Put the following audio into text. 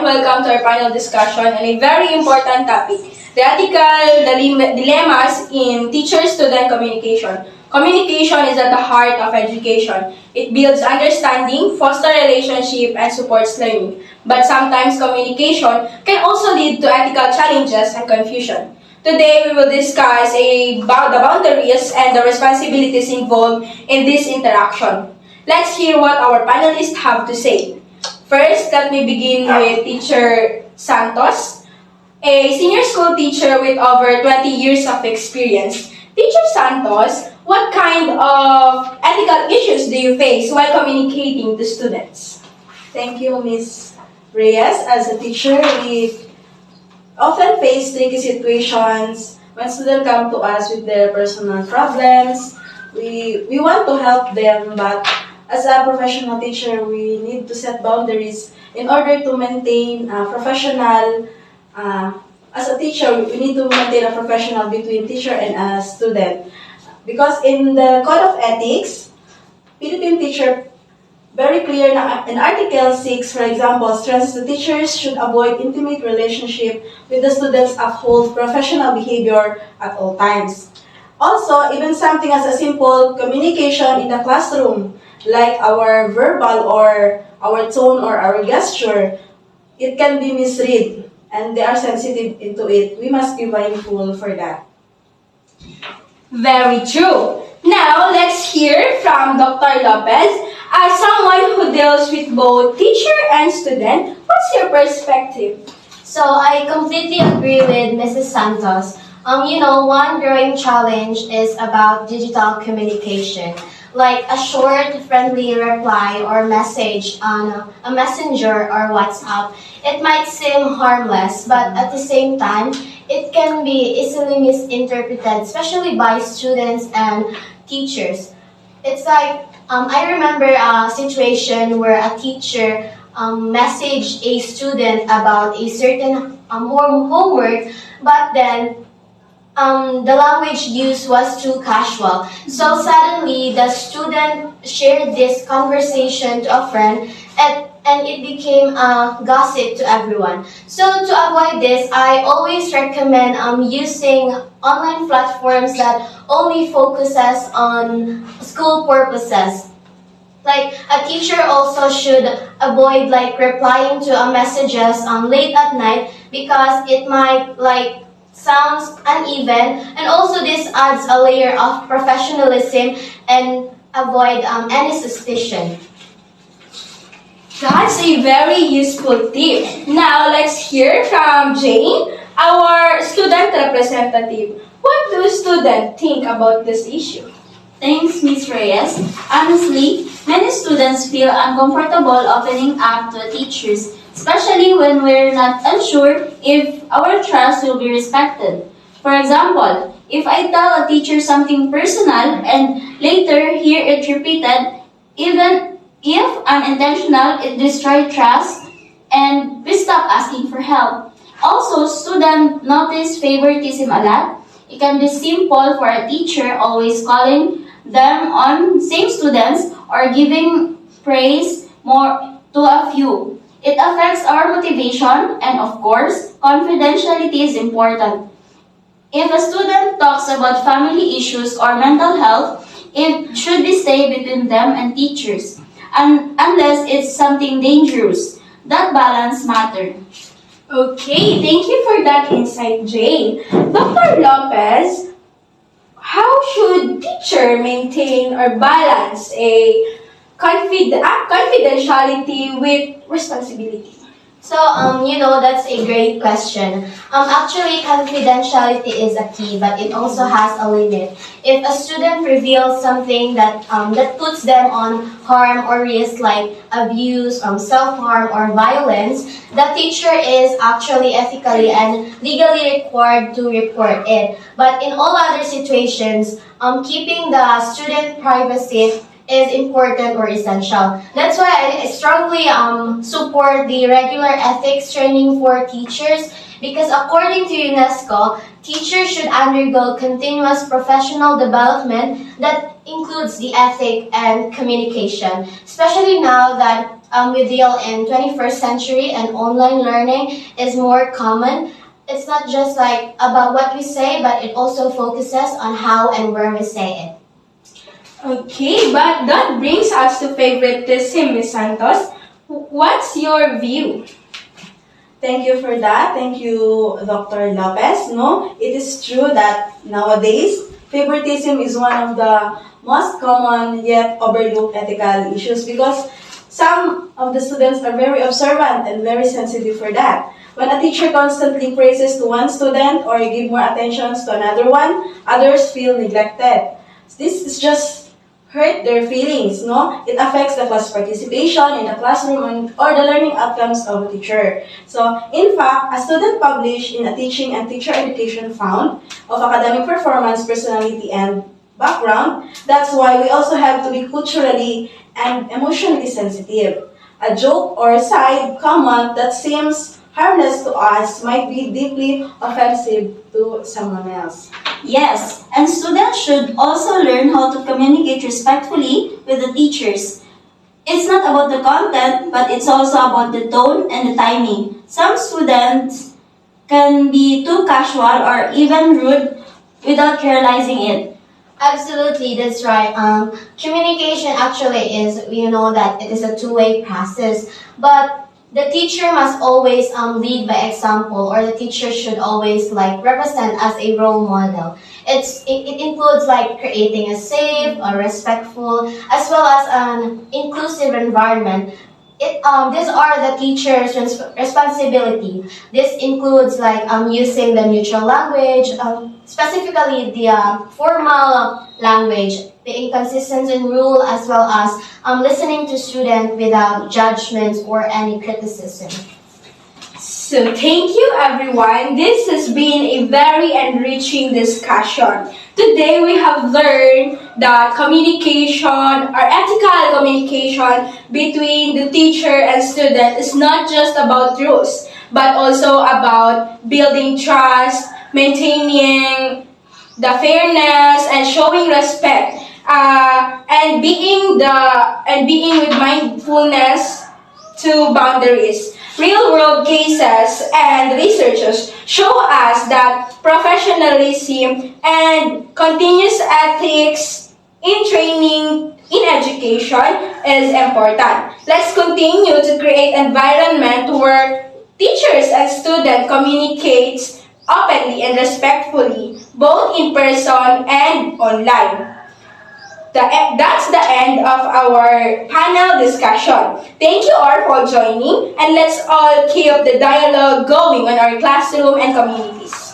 everyone. Welcome to our panel discussion on a very important topic, the ethical dilemmas in teacher-student communication. Communication is at the heart of education. It builds understanding, fosters relationship, and supports learning. But sometimes communication can also lead to ethical challenges and confusion. Today, we will discuss the boundaries and the responsibilities involved in this interaction. Let's hear what our panelists have to say. First, let me begin with Teacher Santos, a senior school teacher with over 20 years of experience. Teacher Santos, what kind of ethical issues do you face while communicating to students? Thank you, Ms. Reyes. As a teacher, we often face tricky situations when students come to us with their personal problems. We want to help them, but as a professional teacher, we need to set boundaries in order to maintain a professional. As a teacher, we need to maintain a professional between teacher and a student. Because in the Code of Ethics, Philippine teacher very clear na in Article 6, for example, stresses the teachers should avoid intimate relationship with the students, uphold professional behavior at all times. Also, even something as a simple communication in the classroom, like our verbal or our tone or our gesture, it can be misread and they are sensitive into it. We must be mindful for that. Very true. Now, let's hear from Dr. Lopez. As someone who deals with both teacher and student, what's your perspective? So I completely agree with Mrs. Santos. One growing challenge is about digital communication. Like a short, friendly reply or message on a messenger or WhatsApp. It might seem harmless, but at the same time, it can be easily misinterpreted, especially by students and teachers. It's like, I remember a situation where a teacher messaged a student about a certain homework, but then the language used was too casual. So suddenly, the student shared this conversation to a friend, and it became a gossip to everyone. So to avoid this, I always recommend using online platforms that only focuses on school purposes. Like a teacher also should avoid replying to a messages late at night because it might sounds uneven, and also this adds a layer of professionalism and avoid any suspicion. That's a very useful tip. Now, let's hear from Jane, our student representative. What do students think about this issue? Thanks, Ms. Reyes. Honestly, many students feel uncomfortable opening up to teachers, especially when we're not unsure if our trust will be respected. For example, if I tell a teacher something personal and later hear it repeated, even if unintentional, it destroys trust and we stop asking for help. Also, students notice favoritism a lot. It can be simple for a teacher always calling them on same students or giving praise more to a few. It affects our motivation and of course, confidentiality is important. If a student talks about family issues or mental health, it should be stay between them and teachers. And unless it's something dangerous, that balance matters. Okay, thank you for that insight, Jane. Dr. Lopez, how should teacher maintain or balance a confidentiality with responsibility? So, that's a great question. Actually, confidentiality is a key, but it also has a limit. If a student reveals something that puts them on harm or risk like abuse, self-harm, or violence, the teacher is actually ethically and legally required to report it. But in all other situations, keeping the student privacy is important or essential. That's why I strongly support the regular ethics training for teachers because according to UNESCO, teachers should undergo continuous professional development that includes the ethic and communication, especially now that we deal in 21st century and online learning is more common. It's not just like about what we say, but it also focuses on how and where we say it. Okay, but that brings us to favoritism, Ms. Santos. What's your view? Thank you for that. Thank you, Dr. Lopez. No, it is true that nowadays, favoritism is one of the most common yet overlooked ethical issues because some of the students are very observant and very sensitive for that. When a teacher constantly praises to one student or give more attention to another one, others feel neglected. This is just hurt their feelings, no? It affects the class participation in the classroom or the learning outcomes of a teacher. So, in fact, a student published in a teaching and teacher education found of academic performance, personality, and background. That's why we also have to be culturally and emotionally sensitive. A joke or side comment that seems harmless to us might be deeply offensive to someone else. Yes, and students should also learn how to communicate respectfully with the teachers. It's not about the content, but it's also about the tone and the timing. Some students can be too casual or even rude without realizing it. Absolutely, that's right. Communication actually is, you know, that it is a two-way process, but the teacher must always lead by example, or the teacher should always like represent as a role model. It includes like creating a safe or respectful as well as an inclusive environment. These are the teacher's responsibility. This includes like using the neutral language, specifically the formal language, being consistent in rule as well as listening to students without judgments or any criticism. So thank you everyone. This has been a very enriching discussion. Today we have learned that communication or ethical communication between the teacher and student is not just about rules, but also about building trust, maintaining the fairness and showing respect, and being with mindfulness to boundaries. Real world cases and researchers show us that professionalism and continuous ethics in training in education is important. Let's continue to create environment where teachers and students communicate openly and respectfully, both in person and online. That's the end of our panel discussion. Thank you all for joining, and let's all keep the dialogue going on our classroom and communities.